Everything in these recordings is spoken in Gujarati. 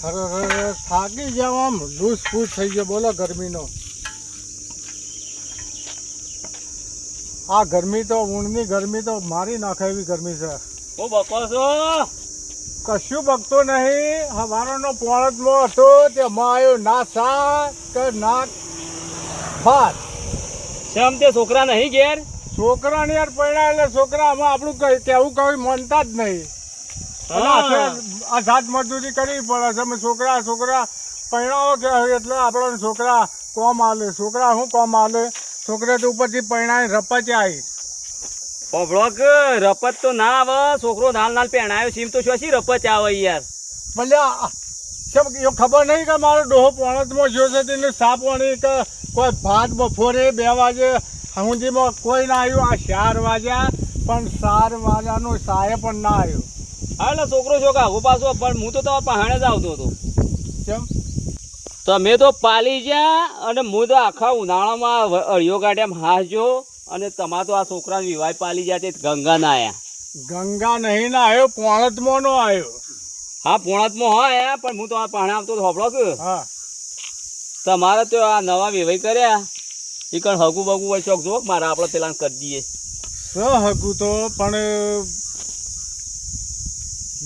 અરે થાકી જાવ આમ લૂસ ફૂસ થઈ ગયો બોલો ગરમીનો. આ ગરમી તો ઊંડની ગરમી તો મારી નાખે એવી ગરમી છે. હું બકો છો? કશું બગતો નહીં. હવારનો પોળતમાં હતો તેમાં આવ્યો ના શાક કે ના ભાત. શેમ તે છોકરા નહીં ઘેર? છોકરાને યાર પૈણા એટલે છોકરા આમાં આપણું કેવું કઈ માનતા જ નહીં. આ જાત મજૂરી કરવી પડે છે. અમે છોકરા પૈણાઓ કે એટલે આપણને છોકરા કોમ આલે. છોકરા શું કોમ આલે? છોકરા તો ઉપરથી પૈણાય રપચે આવી. પબળોક રપત તો ના આવે. છોકરો નાલ પહેણાયો સીમ તો શું રપત આવે યાર. ભલે એવું ખબર નહીં કે મારો ડોહો પોણતમાં જ્યો છે તેને સાપ વણી કે કોઈ ભાત બપોરે 2 વાગે સુધીમાં કોઈ ના આવ્યું. આ 4 વાગ્યા પણ 4 વાગ્યાનો સાય પણ ના આવ્યો. હા એટલે છોકરો છો કાગો પાછો પણ હું તો તમારા પહાણે જ આવતો હતો. કેમ? તમે તો પાલી ગયા અને હું તો આખા ઉનાળામાં અળિયો કાઢ્યા હાજો અને તમારે તો આ છોકરાને વિવાહ પાલી ગયા તે ગંગા ના આયા. ગંગા નહીં ના આવ્યો, પોણતમાં નો આવ્યો. હા પોણતમાં હા આયા પણ હું તો આ પહાણે આવતો હોબળો કે હા તમારે તો આ નવા વિવાહ કર્યા એ કણ હગુ બગુ હોય ચોક જો મારા આપણે પેલા કરી દઈએ. હગું તો પણ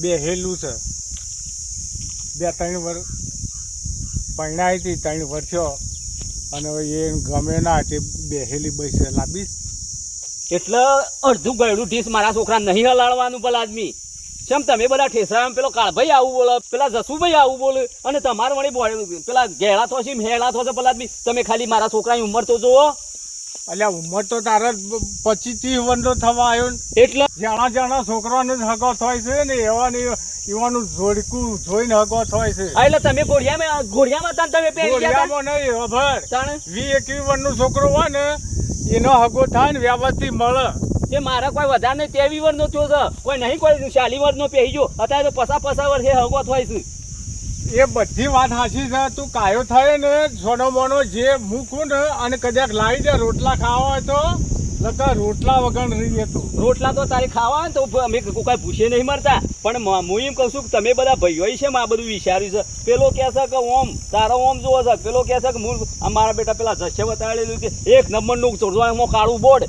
બેહેલું છે. 2-3 વર્ષ પૈણાઈ હતી, 3 વર્ષો અને એ ગમે ના તે બેહેલી બસે લાવી. એટલે અડધું ગયડું ઢીસ મારા છોકરા નહીં હલાડવાનું પેલા આદમી. કેમ તમે બધા ઠેસરા પેલો કાળભાઈ આવું બોલો, પેલા જસુભાઈ આવું બોલે અને તમારે વળી પેલા ઘેડા થશે હેડા થશે પેલા આદમી. તમે ખાલી મારા છોકરાની ઉંમર તો જુઓ. અલ્યા ઉંમર તો તારે 25-30 વર્ષનો થવા આવ્યો ને એટલે જાણા છોકરાનો જ હગો થાય છે ને એવાનું જોડકું જોઈને હગો થાય છે. એટલે તમે ઘોડિયામાં હતા તમે પહેરી ગયા ઘોડિયામાં નહીં ખબર. તાણે 20-21 વર્ષનો છોકરો હોય ને એનો હગો થાય ને વ્યવસ્થિત મળે. તે મારા કોઈ વધારે નહીં 23 વર્ષનો થયો છે, કોઈ નહીં કોઈ 40 વર્ષનો પહેરી ગયો. અત્યારે તો 50 વર્ષે હગો થાય છે. એ બધી વાત સાચી છે. તું કાયો થાય ને સોનો મોનો જે મૂકું ને અને કદાચ લાવી દે રોટલા ખાવા હોય તો લગા રોટલા વગર રહીએ. તું રોટલા તો તારે ખાવા હોય ને તો અમે કોઈ ભૂસે નહીં મરતા. પણ હું એમ કહું છું કે તમે બધા ભાઈઓ છે આ બધું વિચાર્યું છે. પેલો કહે છે કે ઓમ તારો ઓમ જોવો છે, પેલો કહે છે કે હું અમારા બેટા પેલા જશે બતાડેલું કે 1 નંબરનું ચોરવાનું કાળું બોર્ડ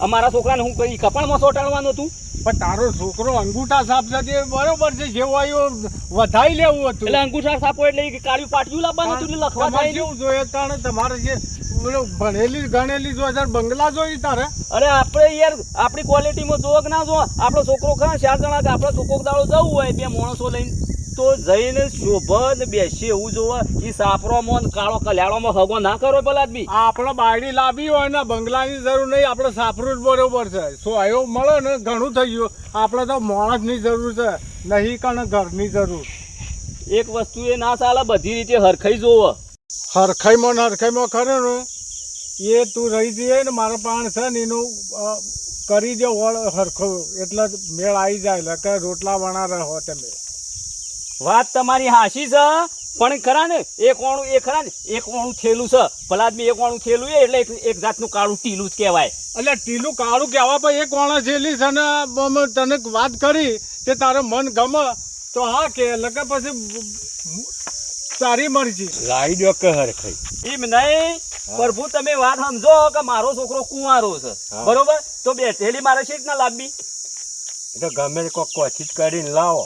અમારા છોકરાને હું કઈ કપાળમાં ચોટાડવાનું હતું. પણ તારો છોકરો અંગૂઠા સાપ છે તે બરોબર છે. જેવો આવ્યો વધાઈ લેવું હતું એટલે અંગૂઠા સાપો એટલે કાળું પાટિયું લાવવાનું હતું એટલે લખવા થાય કેવું જોઈએ. તારે તમારે જે ભણેલી ગણેલી જો બંગલા જોઈ તારે. અરે આપણે યાર આપણી ક્વોલિટીમાં જોવો કે ના જોવો. આપણો છોકરો ખરા 4 જણા કે આપણે ચોકોક દાડો જવું હોય 2 માણસો લઈને તો જઈને શોભન બેસી એવું જોવે. એ સાપરોમાં કાળો કલ્યાણોમાં હગો ના કરો પેલા આદમી. આપણે બાયડી લાવી હોય ને બંગલાની જરૂર નહીં. આપણે સાપરું જ બરોબર છે. સોયો મળે ને ઘણું થઈ ગયું. આપણે તો માણસની જરૂર છે નહીં કે ઘરની જરૂર. એક વસ્તુ એ ના ચાલે બધી રીતે હરખાઈ જોવે. હરખાઈમાં ખરે ને એ તું રહી જઈએ ને મારા પાણ છે ને એનું કરી દે વળ હરખો એટલે મેળ આવી જાય. કે રોટલા વણા રહો તમે. વાત તમારી હાશી છે પણ ખરા ને એક ઓણું થેલું છે ભલા આદમી. એક ઓણું થેલું એટલે એક જાતનું કાળું ટીલું જ કહેવાય. એટલે ટીલું કાળું કહેવા પણ એક વાણા જેલી છે ને તને વાત કરી તે તારે મન ગમે તો હા કે લગે પછી તારી મરજી લાવી દો કે હરખાઈ. એમ નહીં પ્રભુ તમે વાત સમજો કે મારો છોકરો કુંવારો છે બરોબર તો બેઠેલી મારે છે ના લાવવી. તો ગમે કોઈ કોશિશ કરીને લાવો.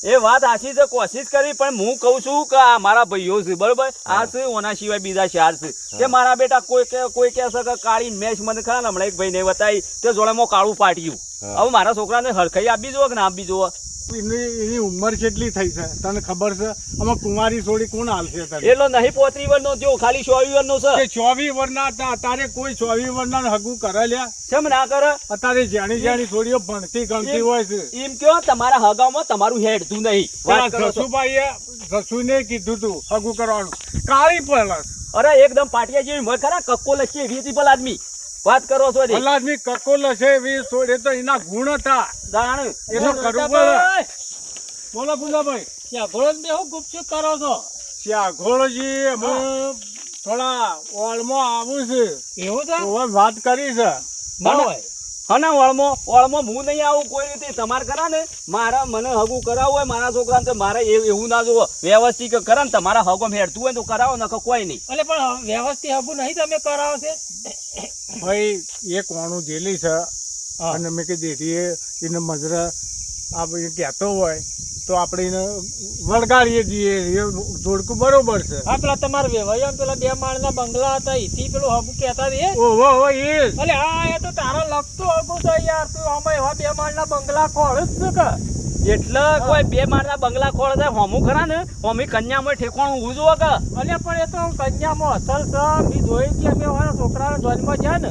એ વાત સાચી છે કોશિશ કરી પણ હું કહું છું કે આ મારા ભાઈઓ છે બરોબર. આ છે ઓના સિવાય બીજા 4 છે કે મારા બેટા કોઈ કહે છે કે કાળી મેચ મને ખરા હમણાં એક ભાઈ ને બતાવી તે જોડેમાં કાળું પાટ્યું. હવે મારા છોકરાને હરખાઈ આપી જોવો કે ના આપી જોવો. એની ઉંમર કેટલી થઈ છે તને ખબર છે? આમાં કુંવારી છોડી કોણ હાલશે? એટલો નહીં 35 વર્ષનો જો ખાલી 24 વર્ષનો છે. 24 વર્ષના હતા અત્યારે કોઈ 24 વર્ષના હગું કરે લ્યા? કેમ ના કરે? અત્યારે જાણી છોડીઓ ભણતી ગણતી હોય છે. એમ કયો તમારા હગામાં તમારું હેડતું નહીં. જસુને કીધું તું હગું કરવાનું કાળી પડે. અરે એકદમ પાટિયા જેવી મય ખરા કક્કો લખી એવી હતી ભલા આદમી. વાત કરો છો ભલા આદમી કકોલ છે એવી છોડે તો એના ગુણ હતા. જાણ એ તો કરવું પડે. બોલો ભૂલાભાઈ ઘોડો બે હું ગુપચુપ કરો છો? ઘોડજી અમે થોડા ઓળમાં આવું છે એવું છે? વાત કરી છે. હા ના વળમાં હું નહીં આવું કોઈ રીતે તમારે કરા ને મારા મને હગું કરાવવું હોય મારા છોકરાને તો મારે એવું ના જોવો વ્યવસ્થિત કરે ને તમારા હગમ હેડતું હોય તો કરાવો નકર કોઈ નહીં. એટલે પણ વ્યવસ્થિત હગું નહીં તમે કરાવો છે ભાઈ એ કોણું જેલી છે અને મેં કીધું દેખીએ એને મજરા આપણે કહેતો હોય તો આપણે એને વળગાડીએ જઈએ એ જોડકું બરોબર છે. હા પેલા તમારા વેવાયા પેલા 2 માળના બંગલા હતા એથી પેલું હગું કહેતા એ ઓહો એ જ. અલે હા એ તો તારા લગતું હગું છે યાર તું આમાં એવા 2 માળના બંગલા ખોળ જ છે કે એટલે કોઈ 2 માળના બંગલા ખોળ થાય હોમું ખરા ને હોમી કન્યામાં ઠેકવાનું હું જોવા કે અલે પણ એ તો કન્યામાં અસલ છે મેં જોઈ હતી અમે અમારા છોકરાના જન્મ છે ને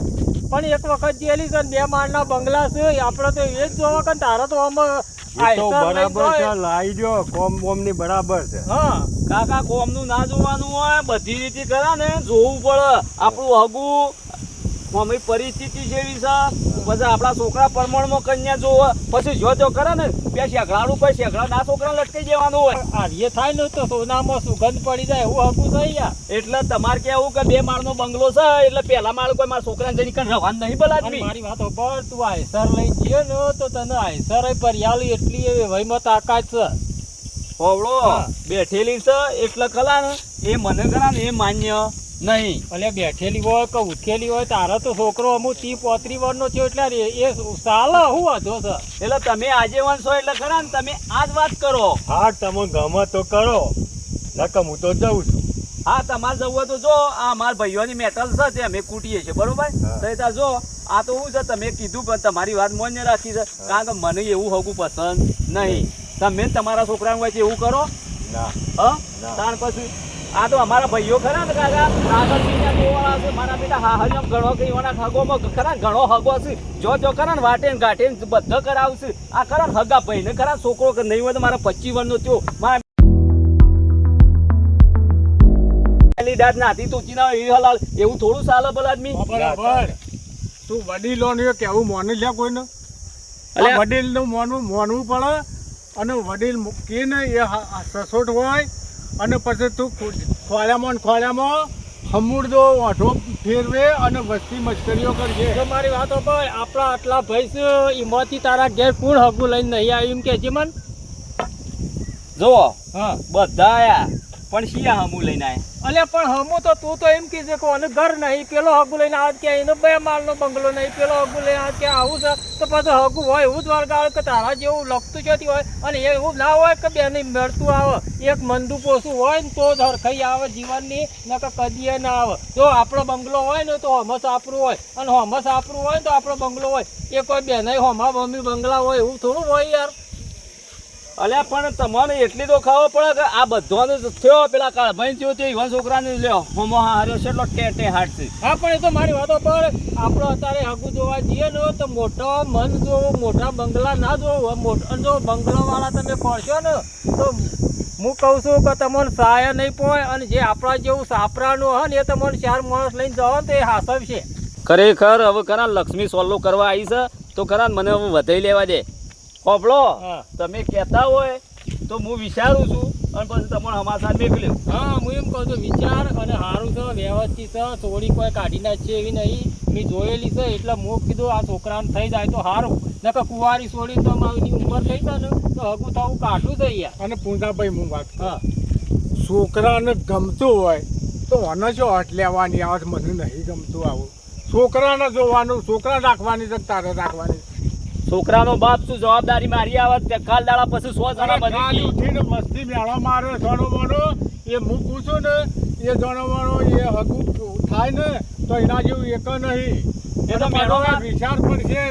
પણ એક વખત જેલી છે 2 માળના બંગલા છે આપણે તો એ જ જોવા કે તારા તો આમાં એ તો બરાબર છે લાવી દો કોમ ની બરાબર છે. હા કાકા કોમનું ના જોવાનું હોય બધી રીતે કરા ને જોવું પડે આપણું હગું મમ્મી પરિસ્થિતિ જેવી છે પછી આપણા છોકરા પ્રમાણમાં કન્યા જોવે પછી જો તો કરે ને બે શેકડાનું કોઈ શેકડા ના છોકરા લટકાઈ જવાનું હોય આર્ય થાય ને તો સોનામાં સુગંધ પડી જાય એવું હગું છે યાર એટલે તમારે કેવું કે 2 માળનો બંગલો છે એટલે પહેલા માળ કોઈ મારા છોકરાને જઈને કણ રવાનું નહીં બોલા અને મારી વાત પર તું આયસર લઈ જઈએ ને તો તને આયસર પરિયાલી એટલી એવી વહીમાં તાકાત છે હોવળો હા. બેઠેલી છે એટલે કલા ને એ મને કરા ને એ માન્ય નહીં. એટલે બેઠેલી હોય કે ઉઠેલી હોય તારો તો છોકરો અમુક 30-35 વર્ષનો છે એટલે એ સાલા હું વાંધો છે એટલે તમે આજેવાન છો એટલે ખરા ને તમે આ જ વાત કરો. હા તમે ગમે તો કરો નકર હું તો જઉં છું. હા તમારે જવું હોય તો જો આ મારા ભાઈઓની મેટલ છે તે અમે કૂટીએ છીએ બરોબર હા. તો એ તાર જો આ તો શું છે તમે કીધું પણ તમારી વાત માન્ય રાખી છે કારણ કે મને એવું હગું પસંદ નહીં. તમે તમારા છોકરાને હોય એવું કરો ના હા ના. તાર પછી આ તો અમારા ભાઈઓ ખરા ને કાકા આગળ બીજા જોવાળા છે મારા બેટા હાહરિયમ ઘણો કે એવાના હગોમાં ખરા ઘણો હગો છે જો ખરા ને વાટે ને ગાંઠે ને બધા કરાવશે આ ખરા ને હગા ભાઈને ખરા છોકરો કે નહીં હોય તો મારા 25 વર્ષનો થયો મારા દાદ નાતી તોચી ના એ હલાલ એવું થોડું ચાલે ભલા આદમી. બરાબર તું વડીલોનું એ કેવું મોને લે કોઈને અલ્યા. વડીલનું મોનવું પડે અને વડીલ કે ને એ સસોટ હોય અને પછી તું ખોળ્યામાં હમુરદો વાંઢો ફેરવે અને વસ્તી મસ્કરીઓ કરજે. જો મારી વાતો પર આપણા આટલા ભાઈ છે એમાંથી તારા ઘેર કોણ હગું લઈને નહીં આવ્યું એમ કે છે મન જો હા બધા આયા પણ શિયા હમું લઈને આયા. અલે પણ હમું તો તું તો એમ કીધે કે ઓને ઘર નહીં પેલો હગું લઈને આજ કે એનો 2 માળનો બંગલો નહીં પેલો હગું લઈને આજ કે આવું છે તો પછી હગું હોય એવું જ વળગાળ કે તારા જેવું લખતું જતી હોય અને એવું ના હોય કે બેને મળતું આવે એક મંદુ પોસું હોય ને તો જ હરખાઈ આવે જીવનની નકર કદીએ ના આવે જો આપણો બંગલો હોય ને તો હમસ આપણું હોય અને હમસ આપણું હોય ને તો આપણો બંગલો હોય એ કોઈ બેને હમા મમ્મી બંગલા હોય એવું થોડું હોય યાર અલ્યા પણ તમને એટલી તો ખાવો પડે કે આ બધાનો થયો પેલા કાળભાઈ થયો તે યુવાન છોકરાને લ્યો હોમો હાર્યો છે એટલો ટેટે હાટ છે. હા પણ એ તો મારી વાતો પર આપણે અત્યારે હગું જોવા જઈએ ને તો મોટો મન જોવો મોટા બંગલા ના જોવો મોટા જો બંગલાવાળા તમે ખોરશો ને તો હું કહું છું કે તમને સહાય નહીં પોય અને જે આપણા જેવું સાપરાનું હોય ને એ તમને 4 માણસ લઈને જાઓ ને તો એ હાસવશે. ખરેખર હવે ખરા લક્ષ્મી સોલ્લો કરવા આવી છે તો ખરા મને હવે વધાઈ લેવા દે. હોભળો હા. તમે કહેતા હોય તો હું વિચારું છું અને પછી તમને હમાસાર મેકલ્યો. હા હું એમ કહું છું વિચાર અને સારું છે વ્યવસ્થિત છે થોડી કોઈ કાઢી નાખશે એવી નહીં મેં જોયેલી છે એટલે હું કીધું આ છોકરાને થઈ જાય તો સારું નકર કુંવારી છોડી તો મારી ઉંમર થઈ જાય ને તો હગું થવું કાઢું છે યાર. અને પૂંજાભાઈ હું વાત કરું હા છોકરાને ગમતું હોય તો મને શું હટ લેવાની આવે મને નહીં ગમતું આવું છોકરાને જોવાનું છોકરા રાખવાની છે તારે રાખવાની. છોકરાનો બાપ શું જવાબદારી મારી આવે તે કાલ દાડા પછી 100 જણા કાલ બની ઉઠીને મસ્તી મેળો મારે જણો મણો એ હું પૂછું ને એ જણો મણો એ હગું થાય ને તો એના જેવું એક નહીં એનો મેળો મારો વિચાર પણ છે.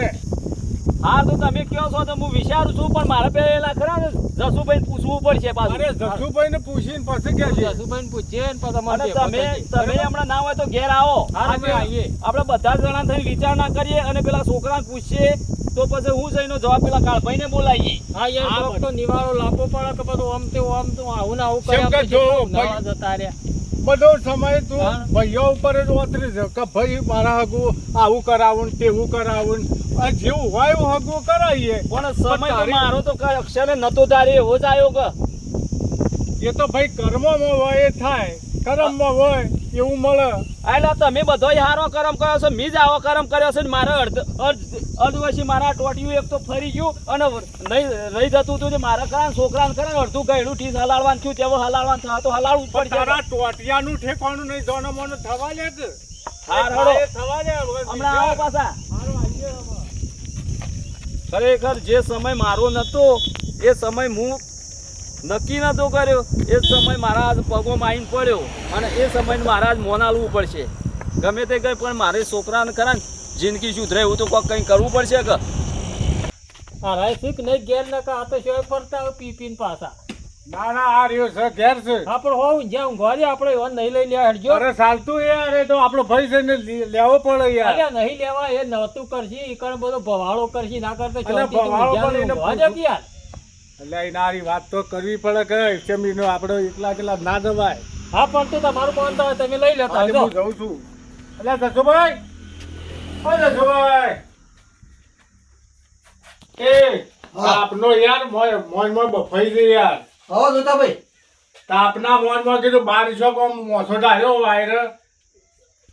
હા તો તમે કહો છો તો હું વિચારું છું પણ મારે પેલા ખરા ને જસુભાઈ પૂછવું પડશે પાછું. અરે જસુભાઈ ને પૂછીને પછી કે છે જસુભાઈને પૂછીએ ને પછી અને અમારે તમે હમણાં ના હોય તો ઘેર આવો. હા, અમે આવીએ. આપણે બધા જણા થઈને વિચારણા કરીએ અને પેલા છોકરાને પૂછીએ તો પછી હું જઈને જવાબ પેલા કાળભાઈને બોલાવીએ. હા યાર હા, કોક તો નિવારો લાવવો પડે કે બધું આમ તો આવું ને આવું કેમ કે કર્યા જો પછી ભાઈ- નવા જતા રહ્યા. બધો સમય તું હા. ભાઈઓ ઉપર જ ઓતરી છે કે ભાઈ મારા હગું આવું કરાવું ને તેવું કરાવું ને આ જેવું હોય એવું હગું કરાવીએ પણ સમય તો તારી- મારો તો કઈ અક્ષરે નતો તારે એવો જ આવ્યો કે એ તો ભાઈ કર્મમાં હોય એ થાય કર્મમાં હોય એવું મળે. એટલે તમે બધો હારો કર્મ કર્યો છે મી જ આવો કર્મ કર્યો છે ને મારે અદવશી મારા ટોટિયું એક તો ફરી ગયું અને નહીં રહી જતું હતું તે મારા કારણ છોકરાને કરે અડધું ગયડું ઠીસ હલાડવાનું થયું તેવું હલાડવાનું થવા તો હલાડવું જ પડશે. તારા ટોટિયાનું ઠેકાણું નહીં જોનો મોનો થવા લે કે હાર હળો. થવા દે હમણાં આવો પાછા. ખરેખર જે સમય મારો નતો એ સમય હું નક્કી નતો કર્યો, એ સમય મારા આજ પગોમાં આવીને પડ્યો અને એ સમય મારા આજ મોન આલવું પડશે. ગમે તે કંઈ પણ મારે છોકરાને ખરા ને જિંદગી સુધરે એવું તો કોઈક કંઈ કરવું પડશે કે. આ રાય શીખ નહીં ઘેર નકા આ તો શોય ફરતા હોય પી પીને પાછા. ના ના આ રહ્યો છે ઘેર છે. આપણે હોવું જ્યાં ઊંઘવા આપણે એવા નહીં લઈ લે હટજો. અરે ચાલતું યાર એ તો આપણો ભાઈ છે ને લેવો પડે યાર. અલ્યા નહીં લેવા એ નહોતું કરશી ઈકણ બધો ભવાળો કરશી ના કરતો અલ્યા ભવાળો પણ એને ઊંઘવા જપ યાર. એટલે એ નારી વાત તો કરવી પડે કે ચમીનો આપણે એકલા એકલા ના જવાય. હા પણ તો તમારું માનતા હોય તમે લઈ લેતા આજે હોય હું જઉં છું. એટલે જસુભાઈ ઓ જસુભાઈ એ આપનો યાર મોન મોન બફાઈ ગઈ યાર. આવો જોતા ભાઈ તાપના મોન માં કીધું બારીશો કોમ મોસો ડાળ્યો વાયર.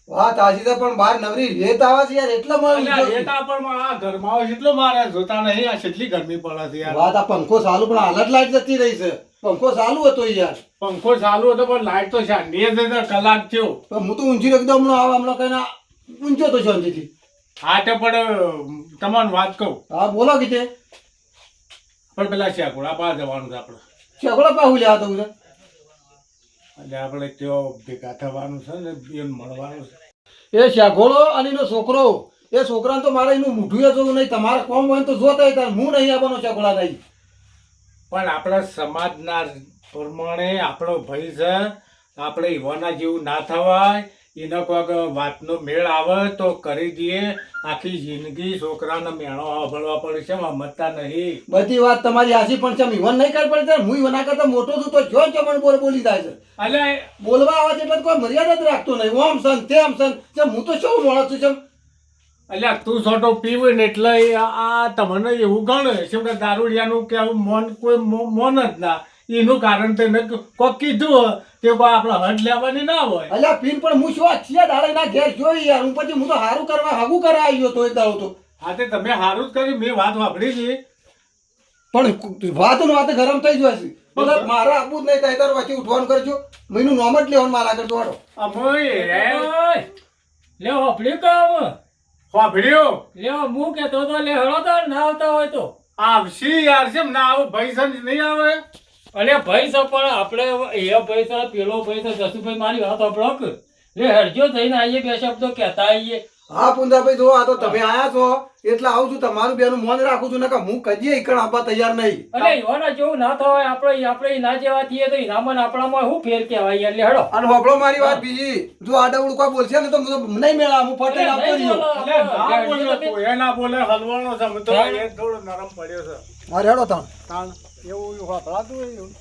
વાત આજી તો પણ બહાર નવરી રેત આવે છે યાર એટલા અલ્યા મળે રેતા પણ આ ઘરમાં કેટલો મારે જોતા નહીં આ કેટલી ગરમી પડે છે યાર. વાત આ પંખો ચાલુ પણ હાલત લાઈટ જતી રહી છે. પંખો ચાલુ હતો યાર પંખો ચાલુ હતો પણ લાઈટ તો શાંતિએ જ કલાક થયો. પણ હું તો ઊંચી એકદમ હમણાં આવે હમણાં કઈ ઊંચો તો શાંતિથી. હા તો પણ તમને વાત કહું હા બોલો કીધે પણ પેલા શેકોડા પા જવાનું છે આપણે. છેકડો પાહુ લ્યા તો એટલે આપણે ત્યાં ભેગા થવાનું છે ને એને મળવાનું છે. એ શેઘોળો અને એનો છોકરો એ છોકરાને તો મારે એનું મૂઠું જોવું નહીં. તમારે કોમ હોય ને તો જોતા તાર હું નહીં આવવાનો છેકોડા નહીં. પણ આપણા સમાજના પ્રમાણે આપણો ભાઈ છે આપણે એવાના જેવું ના થવાય. એનો કોઈક વાતનો મેળ આવે તો કરી દઈએ. આખી જિંદગી છોકરાને મેણો સાંભળવા પડશે સમજતા નહીં. બધી વાત તમારી હાસી પણ છે ઈવન નહીં કરી પડે. હું ઈવના કરતા મોટો છું તો જો ચમણ બોલી જાય છે. એટલે બોલવા આવે છે એટલે કોઈ મર્યાદા જ રાખતો નહીં. ઓમ સન તેમ સન હું તો શું માણસ છું અલ્યા તું છોટો પીવે ને એટલે આ તમને એવું ગણે છે કે દારૂડિયાનું કે આવું મોન કોઈ મોન જ ના. એનું કારણ તેને કોક કીધું તે કોઈ આપણે હદ લેવાની ના હોય. અલ્યા પીન પણ હું શું અઠિયા દાડે ના ઘેર જોઈ યાર. હું પછી હું તો હારું કરવા હાગું કરવા આવ્યો તો એક દાડો તો. હા તે તમે સારું જ કર્યું. મેં વાત વાપરી છે પણ વાત વાત ગરમ થઈ જાય છે. પણ મારે આપવું જ નહીં થાય તાર પછી ઉઠવાનું કરજો. મહિનું નોમ જ લેવાનું મારા આગળ દોડો. લ્યો હોપડ્યું કામ વાપર્યો લ્યો હું કેતો તો લે હળો તો ના આવતા હોય તો આવશી યાર છે ના આવું ભાઈ સંજ નહીં આવે. અલે ભાઈ છે પણ આપણે એ ભાઈ છે પેલો ભાઈ છે જસુભાઈ મારી વાત આપણો કે લે હરજો થઈને આવીએ બે શબ્દો કહેતા આવીએ. હા પુંજાભાઈ જો આ તો તમે આયા છો એટલે આવું છું. તમારું બેનું મોન રાખું છું. નકા હું કદી ઈકણ આપવા તૈયાર નહીં. અરે એવાના જેવું ના થવાય. આપણે ના જેવા થઈએ તો એનામાં આપણામાં શું ફેર કહેવાય એટલે હેડો. અને હોબળો મારી વાત બીજી જો આડા ઉડકા બોલશે ને તો નહીં મેળા. હું ફટે આપતો રહ્યો. એટલે ના બોલે કોઈ ના બોલે હલવાનો છે. અમે તો એ થોડો નરમ પડ્યો છે. અરે હેડો તાણ તાણ એવું વાપરાતું હોય એવું.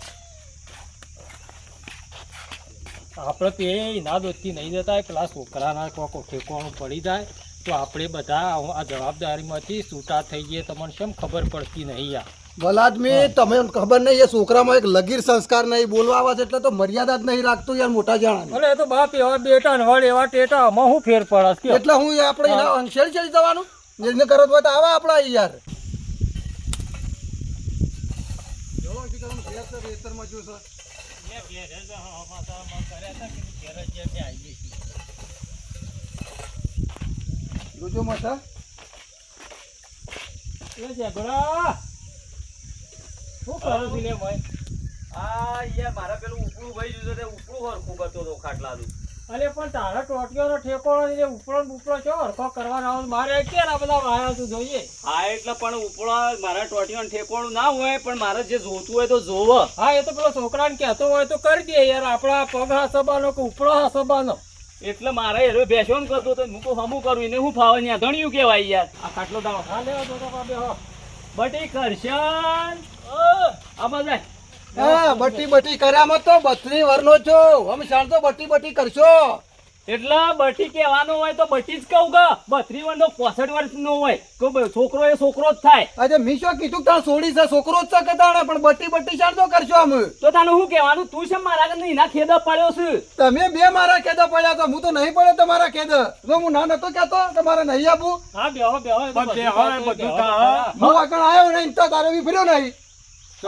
આપણે તે ના દોસ્તી નહીં જતા પેલા છોકરાના કોઈ ઠેકવાનું પડી જાય તો આપણે બધા આ જવાબદારીમાંથી છૂટા થઈ જઈએ. તમને કેમ ખબર પડતી નહીં યાર. ભલાદમી તમે ખબર નહીં એ છોકરામાં એક લગીર સંસ્કાર નહીં. બોલવા આવે છે એટલે તો મર્યાદા જ નહીં રાખતો યાર મોટા જણા. અરે એ તો બાપ એવા બેટા ને વડ એવા ટેટા આમાં શું ફેર પડે એટલે હું આપણે એના અંશેડ ચડી જવાનું જેને કરત હોય તો આવા આપણા યાર. જોજો માતા શું કરો છો લે ભાઈ? આ યાર મારા પેલું ઉપડું ભાઈ જોયું તે ઉપડું હરખું કરતો હતો ખાટલાનું. અરે પણ તારા ટોટિયોનો ઠેકોનો ને ઉપરો ને ઉપરો છો હરખો કરવાનો આવે. મારે ક્યારે બધા વાયા તું જોઈએ. હા એટલે પણ ઉપડો મારા ટોટીઓને ઠેકોણું ના હોય પણ મારે જે જોતું હોય તો જોવો. હા એ તો પેલો છોકરાને કહેતો હોય તો કરી દે યાર. આપણા પગ હાસબાનો કે ઉપરો હાસબાનો. એટલે મારે એરો બેસવાનું કરતો તો હું કહું હમું કરું એને હું ફાવે ત્યાં ધણ્યું કહેવાય યાર. આ ખાટલો દાવો હા લેવા દો તો બેહો. બટી કરશન આમાં જાય. હા બટી બટી કર્યામાં તો 32 વર્ષનો છો. અમે શાણ તો બટી બટી કરશો. એટલે બટી કહેવાનો હોય તો બટી જ કહું કે 32 વર્ષનો 65 વર્ષનો હોય તો છોકરો એ છોકરો જ થાય. આજે મી શું કીધું કે તાર છોડી છે છોકરો જ છે કે તાણે પણ બટ્ટી શાણ તો કરશો અમે તો તને શું કહેવાનું? તું છે મારા આગળ એના ખેદા પડ્યો છે. તમે બે મારા કેદા પડ્યા તો હું તો નહીં પડ્યો તમારા કેદ જો હું ના નતો કહેતો તમારે નહીં આપું હા બેહો બેહો એ તો બધે બધું હવે બધું બેહો, થાય. બેહો. હું આગળ આવ્યો નહીં તો તારે બી ફર્યો નહીં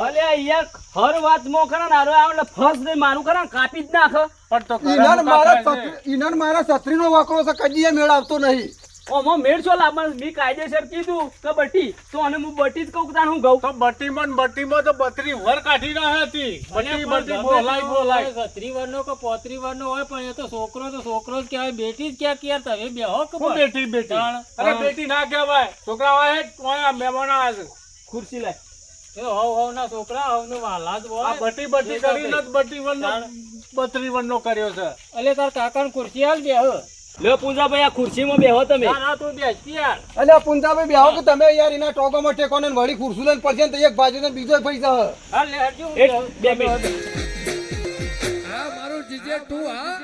અલ્યા યાર હર વાત મો ખરા નારો આવે એટલે ફસ દે મારું ખરા કાપી જ નાખ. પણ તો ઈનાન ઘરે મારા મુકા થાય છે. ઈનાન મારા છત્રીનો વાકરો છે કદી મેળ આવતો નહીં ઓમો મેળ છો લાવવાનું? મી કાયદેસર કીધું કે બટી તો અને હું બટી જ કહું કે તાણ હું કહું. તો બટ્ટીમાં તો 32 વર કાઢી રહ્યા હતી. બટ્ટી બોલાય. 30 વર્ષનો કે 35 વર્ષનો હોય પણ એ તો છોકરો જ કહેવાય બેટી જ ક્યાં ક્યાં તમે બેહો કે હું બસ. બેટી તાણ. અરે બેટી ના કહેવાય, છોકરા હોય જ, કોઈ મહેમાન આવે છે. ખુરશી લાય. એ હવ ના છોકરા હવનો વાલા જ હોય. આ બટ્ટી કરીને જ 32 વરનો કર્યો છે. એટલે તાર કાકાને ખુરશી હાલ બેહો. લ્યો પૂંજાભાઈ આ ખુરશીમાં બેહો તમે. ના ના તું બેસ યાર. અલ્યા પુંજાભાઈ બેહો કે તમે યાર એના ટોકોમાં ટેકોને વળી ખુરશું લઈને પડશે ને તો એક બાજુ ને બીજો પૈસા હ. હાલ લે હટજો. એક બે મિનિટ. હા મારું જીજે તું હા